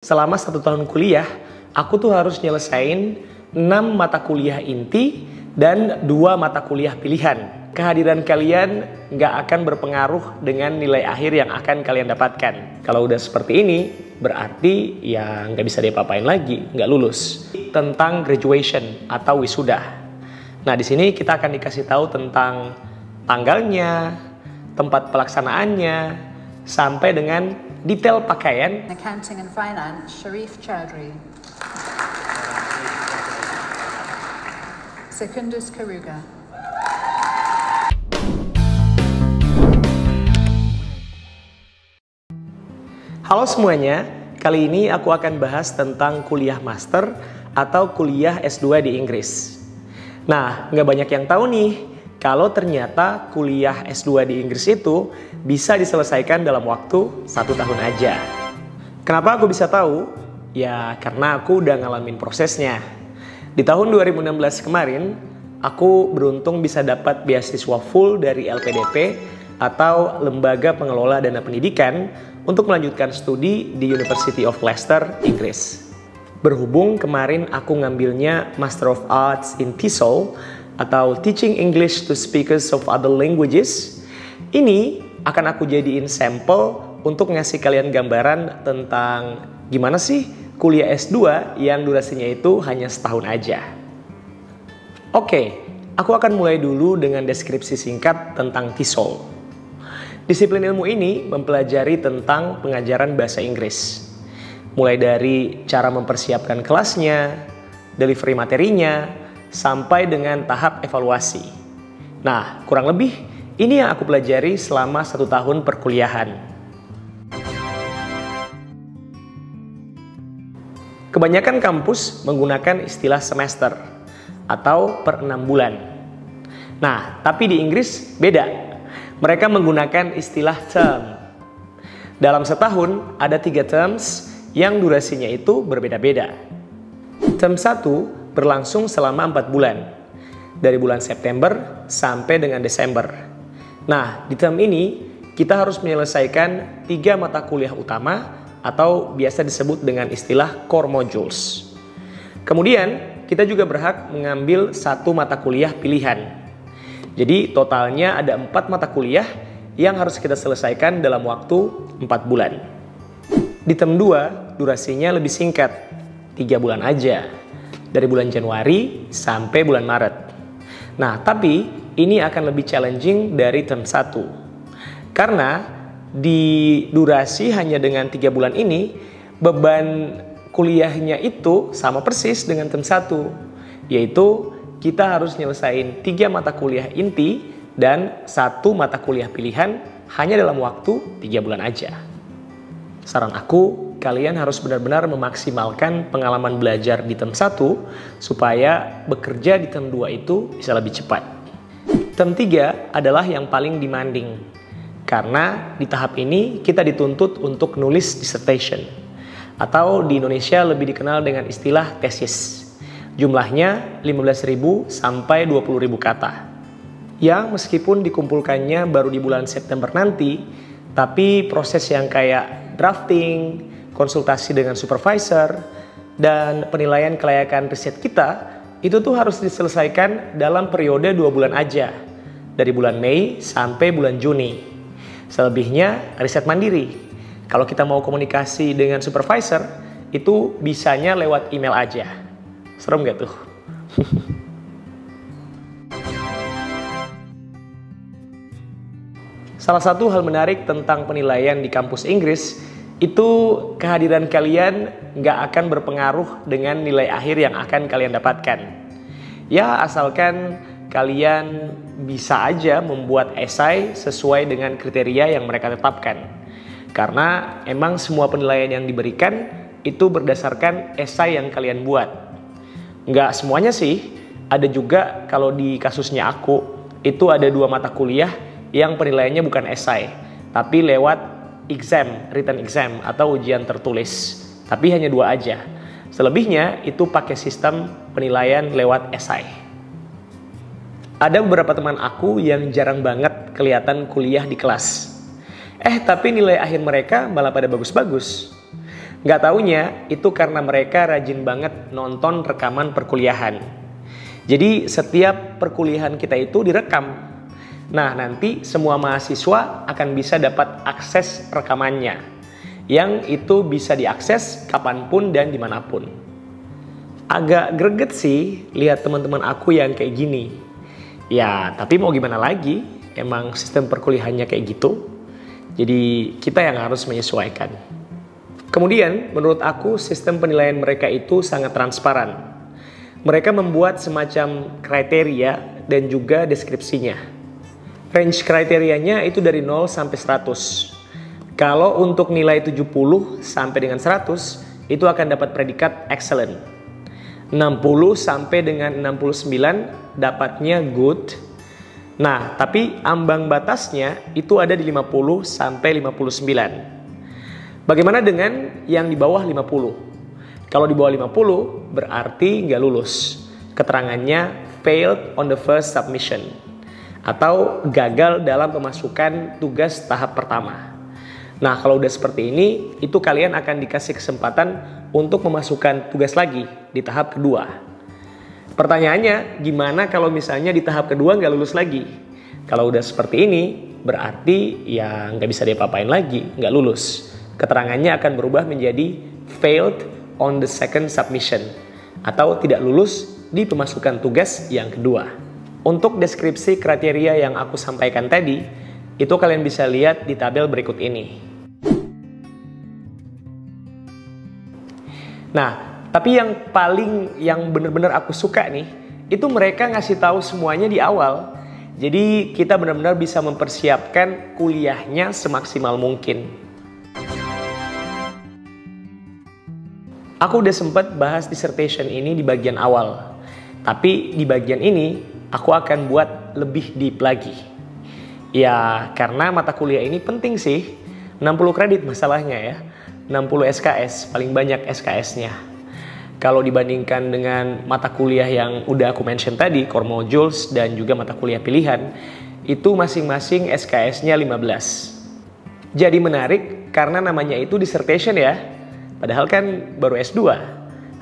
Selama 1 tahun kuliah, aku tuh harus nyelesain 6 mata kuliah inti dan 2 mata kuliah pilihan. Kehadiran kalian nggak akan berpengaruh dengan nilai akhir yang akan kalian dapatkan. Kalau udah seperti ini, berarti ya nggak bisa diapa-apain lagi, nggak lulus. Tentang graduation atau wisuda. Nah, di sini kita akan dikasih tahu tentang tanggalnya, tempat pelaksanaannya, sampai dengan detail pakaian. Accounting and Finance, Sharif Chowdhury. Secundus Karuga. Halo semuanya, kali ini aku akan bahas tentang kuliah master atau kuliah S2 di Inggris. Nah, nggak banyak yang tahu nih, kalau ternyata kuliah S2 di Inggris itu bisa diselesaikan dalam waktu 1 tahun aja. Kenapa aku bisa tahu? Ya karena aku udah ngalamin prosesnya. Di tahun 2016 kemarin, aku beruntung bisa dapat beasiswa full dari LPDP atau Lembaga Pengelola Dana Pendidikan untuk melanjutkan studi di University of Leicester, Inggris. Berhubung kemarin aku ngambilnya Master of Arts in TESOL atau Teaching English to Speakers of Other Languages, ini akan aku jadiin sampel untuk ngasih kalian gambaran tentang gimana sih kuliah S2 yang durasinya itu hanya setahun aja. Oke, aku akan mulai dulu dengan deskripsi singkat tentang TESOL. Disiplin ilmu ini mempelajari tentang pengajaran bahasa Inggris. Mulai dari cara mempersiapkan kelasnya, delivery materinya, sampai dengan tahap evaluasi. Nah, kurang lebih ini yang aku pelajari selama 1 tahun perkuliahan. Kebanyakan kampus menggunakan istilah semester atau per 6 bulan. Nah, tapi di Inggris beda. Mereka menggunakan istilah term. Dalam setahun ada 3 terms yang durasinya itu berbeda-beda. Term 1 berlangsung selama 4 bulan, dari bulan September sampai dengan Desember. Nah, di term ini kita harus menyelesaikan 3 mata kuliah utama atau biasa disebut dengan istilah core modules. Kemudian, kita juga berhak mengambil 1 mata kuliah pilihan. Jadi, totalnya ada 4 mata kuliah yang harus kita selesaikan dalam waktu 4 bulan. Di term 2, durasinya lebih singkat, 3 bulan aja. Dari bulan Januari sampai bulan Maret. Nah, tapi ini akan lebih challenging dari term 1. Karena di durasi hanya dengan 3 bulan ini, beban kuliahnya itu sama persis dengan term 1. Yaitu kita harus nyelesain 3 mata kuliah inti dan 1 mata kuliah pilihan hanya dalam waktu 3 bulan aja. Saran aku, kalian harus benar-benar memaksimalkan pengalaman belajar di term 1 supaya bekerja di term 2 itu bisa lebih cepat. Term 3 adalah yang paling demanding karena di tahap ini kita dituntut untuk nulis dissertation atau di Indonesia lebih dikenal dengan istilah tesis. Jumlahnya 15.000 sampai 20.000 kata. Yang meskipun dikumpulkannya baru di bulan September nanti, tapi proses yang kayak drafting, konsultasi dengan supervisor, dan penilaian kelayakan riset kita itu tuh harus diselesaikan dalam periode 2 bulan aja, dari bulan Mei sampai bulan Juni. Selebihnya riset mandiri. Kalau kita mau komunikasi dengan supervisor, itu bisanya lewat email aja. Serem gak tuh? Salah satu hal menarik tentang penilaian di kampus Inggris itu kehadiran kalian nggak akan berpengaruh dengan nilai akhir yang akan kalian dapatkan. Ya, asalkan kalian bisa aja membuat esai sesuai dengan kriteria yang mereka tetapkan. Karena emang semua penilaian yang diberikan itu berdasarkan esai yang kalian buat. Nggak semuanya sih, ada juga kalau di kasusnya aku, itu ada 2 mata kuliah yang penilaiannya bukan esai, tapi lewat exam, written exam atau ujian tertulis. Tapi hanya 2 aja. Selebihnya itu pakai sistem penilaian lewat esai. Ada beberapa teman aku yang jarang banget kelihatan kuliah di kelas. Tapi nilai akhir mereka malah pada bagus-bagus. Nggak taunya itu karena mereka rajin banget nonton rekaman perkuliahan. Jadi setiap perkuliahan kita itu direkam. Nah, nanti semua mahasiswa akan bisa dapat akses rekamannya, yang itu bisa diakses kapanpun dan dimanapun. Agak greget sih lihat teman-teman aku yang kayak gini. Ya, tapi mau gimana lagi, emang sistem perkuliahannya kayak gitu. Jadi kita yang harus menyesuaikan. Kemudian, menurut aku sistem penilaian mereka itu sangat transparan. Mereka membuat semacam kriteria dan juga deskripsinya. Range kriterianya itu dari 0 sampai 100. Kalau untuk nilai 70 sampai dengan 100, itu akan dapat predikat excellent. 60 sampai dengan 69 dapatnya good. Nah, tapi ambang batasnya itu ada di 50 sampai 59. Bagaimana dengan yang di bawah 50? Kalau di bawah 50 berarti nggak lulus. Keterangannya failed on the first submission atau gagal dalam pemasukan tugas tahap pertama. Nah, kalau udah seperti ini, itu kalian akan dikasih kesempatan untuk memasukkan tugas lagi di tahap kedua. Pertanyaannya, gimana kalau misalnya di tahap kedua nggak lulus lagi? Kalau udah seperti ini, berarti ya nggak bisa diapa-apain lagi, nggak lulus. Keterangannya akan berubah menjadi failed on the second submission atau tidak lulus di pemasukan tugas yang kedua. Untuk deskripsi kriteria yang aku sampaikan tadi, itu kalian bisa lihat di tabel berikut ini. Nah, tapi yang benar-benar aku suka nih, itu mereka ngasih tahu semuanya di awal. Jadi kita benar-benar bisa mempersiapkan kuliahnya semaksimal mungkin. Aku udah sempat bahas dissertation ini di bagian awal. Tapi di bagian ini, aku akan buat lebih deep lagi. Ya, karena mata kuliah ini penting sih. 60 kredit masalahnya ya. 60 SKS, paling banyak SKS-nya. Kalau dibandingkan dengan mata kuliah yang udah aku mention tadi, core modules dan juga mata kuliah pilihan, itu masing-masing SKS-nya 15. Jadi menarik karena namanya itu dissertation ya. Padahal kan baru S2.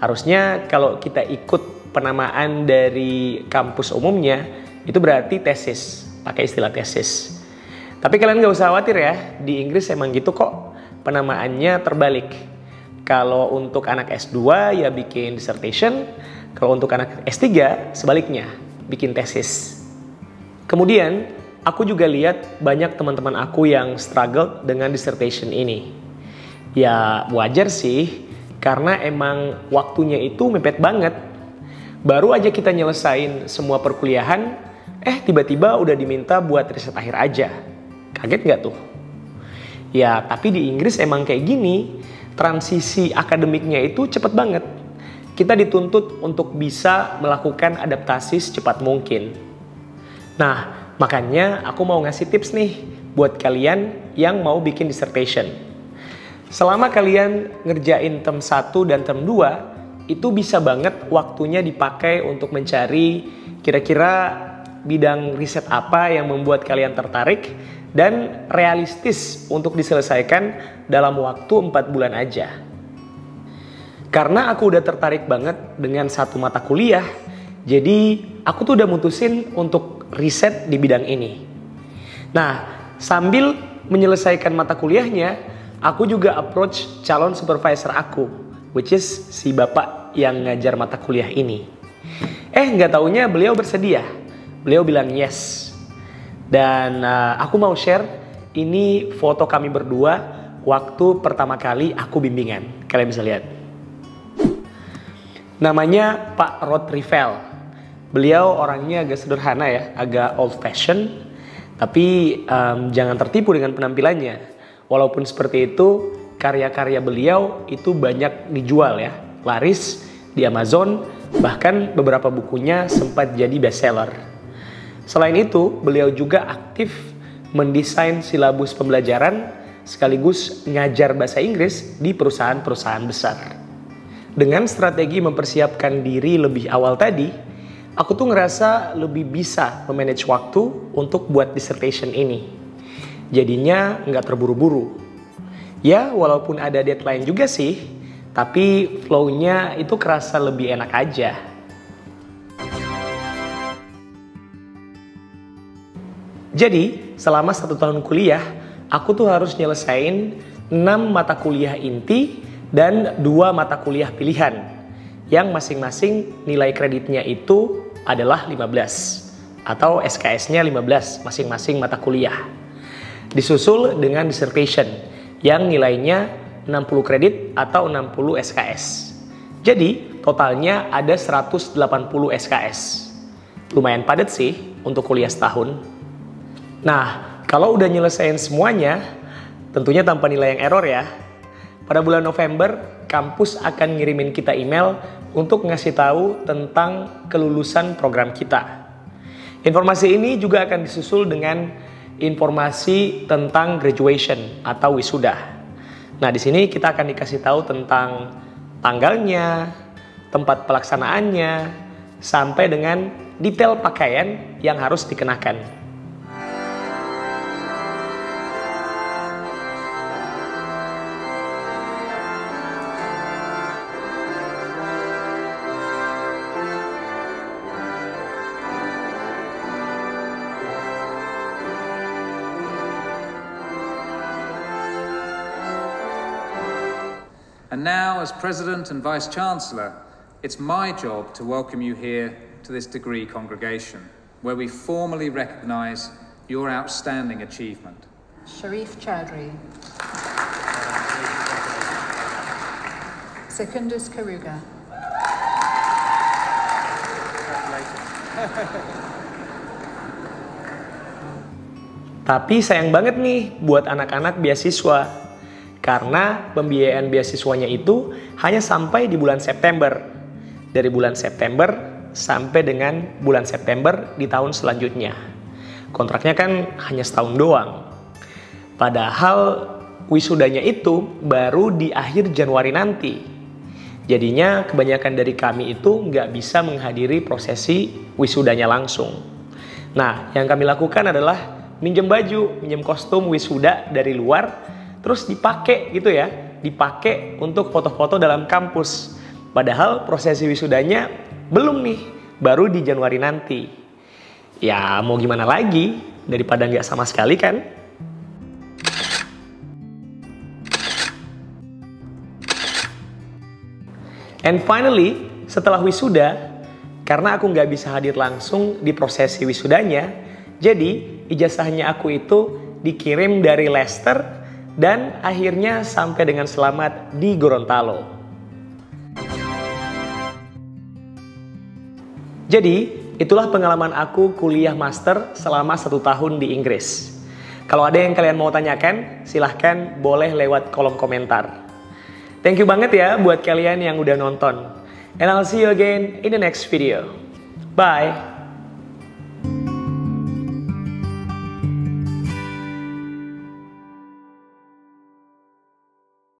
Harusnya kalau kita ikut penamaan dari kampus umumnya, itu berarti tesis, pakai istilah tesis. Tapi kalian gak usah khawatir ya, di Inggris emang gitu kok, penamaannya terbalik. Kalau untuk anak S2 ya bikin dissertation, kalau untuk anak S3 sebaliknya, bikin tesis. Kemudian, aku juga lihat banyak teman-teman aku yang struggle dengan dissertation ini. Ya wajar sih, karena emang waktunya itu mepet banget. Baru aja kita nyelesain semua perkuliahan, tiba-tiba udah diminta buat riset akhir aja. Kaget nggak tuh? Ya tapi di Inggris emang kayak gini, transisi akademiknya itu cepet banget. Kita dituntut untuk bisa melakukan adaptasi secepat mungkin. Nah, makanya aku mau ngasih tips nih buat kalian yang mau bikin dissertation. Selama kalian ngerjain term 1 dan term 2, itu bisa banget waktunya dipakai untuk mencari kira-kira bidang riset apa yang membuat kalian tertarik dan realistis untuk diselesaikan dalam waktu 4 bulan aja. Karena aku udah tertarik banget dengan satu mata kuliah, jadi aku tuh udah mutusin untuk riset di bidang ini. Nah, sambil menyelesaikan mata kuliahnya, aku juga approach calon supervisor aku, which is si bapak yang ngajar mata kuliah ini. Nggak taunya beliau bersedia. Beliau bilang yes. Dan aku mau share ini foto kami berdua waktu pertama kali aku bimbingan. Kalian bisa lihat. Namanya Pak Rod Rivel. Beliau orangnya agak sederhana ya, agak old fashion. Tapi jangan tertipu dengan penampilannya. Walaupun seperti itu, karya-karya beliau itu banyak dijual ya, laris di Amazon, bahkan beberapa bukunya sempat jadi bestseller. Selain itu, beliau juga aktif mendesain silabus pembelajaran sekaligus ngajar bahasa Inggris di perusahaan-perusahaan besar. Dengan strategi mempersiapkan diri lebih awal tadi, aku tuh ngerasa lebih bisa memanage waktu untuk buat dissertation ini. Jadinya nggak terburu-buru. Ya, walaupun ada deadline juga sih, tapi flow-nya itu kerasa lebih enak aja. Jadi, selama 1 tahun kuliah, aku tuh harus nyelesain 6 mata kuliah inti dan 2 mata kuliah pilihan, yang masing-masing nilai kreditnya itu adalah 15, atau SKS-nya 15 masing-masing mata kuliah. Disusul dengan dissertation, yang nilainya 60 kredit atau 60 SKS. Jadi, totalnya ada 180 SKS. Lumayan padat sih untuk kuliah setahun. Nah, kalau udah nyelesain semuanya, tentunya tanpa nilai yang error ya. Pada bulan November, kampus akan ngirimin kita email untuk ngasih tahu tentang kelulusan program kita. Informasi ini juga akan disusul dengan informasi tentang graduation atau wisuda. Nah, di sini kita akan dikasih tahu tentang tanggalnya, tempat pelaksanaannya, sampai dengan detail pakaian yang harus dikenakan. And now, as President and Vice-Chancellor, it's my job to welcome you here to this degree congregation, where we formally recognise your outstanding achievement. Sharif Chowdhury. Secundus Karuga. Tapi sayang banget nih buat anak-anak beasiswa. Karena pembiayaan beasiswanya itu hanya sampai di bulan September. Dari bulan September sampai dengan bulan September di tahun selanjutnya. Kontraknya kan hanya setahun doang. Padahal wisudanya itu baru di akhir Januari nanti. Jadinya kebanyakan dari kami itu nggak bisa menghadiri prosesi wisudanya langsung. Nah, yang kami lakukan adalah minjem baju, minjem kostum wisuda dari luar, terus dipakai gitu ya, dipakai untuk foto-foto dalam kampus. Padahal prosesi wisudanya belum nih, baru di Januari nanti. Ya mau gimana lagi, daripada nggak sama sekali kan? And finally, setelah wisuda, karena aku nggak bisa hadir langsung di prosesi wisudanya, jadi ijazahnya aku itu dikirim dari Leicester dan akhirnya sampai dengan selamat di Gorontalo. Jadi, itulah pengalaman aku kuliah master selama 1 tahun di Inggris. Kalau ada yang kalian mau tanyakan, silahkan boleh lewat kolom komentar. Thank you banget ya buat kalian yang udah nonton. And I'll see you again in the next video. Bye!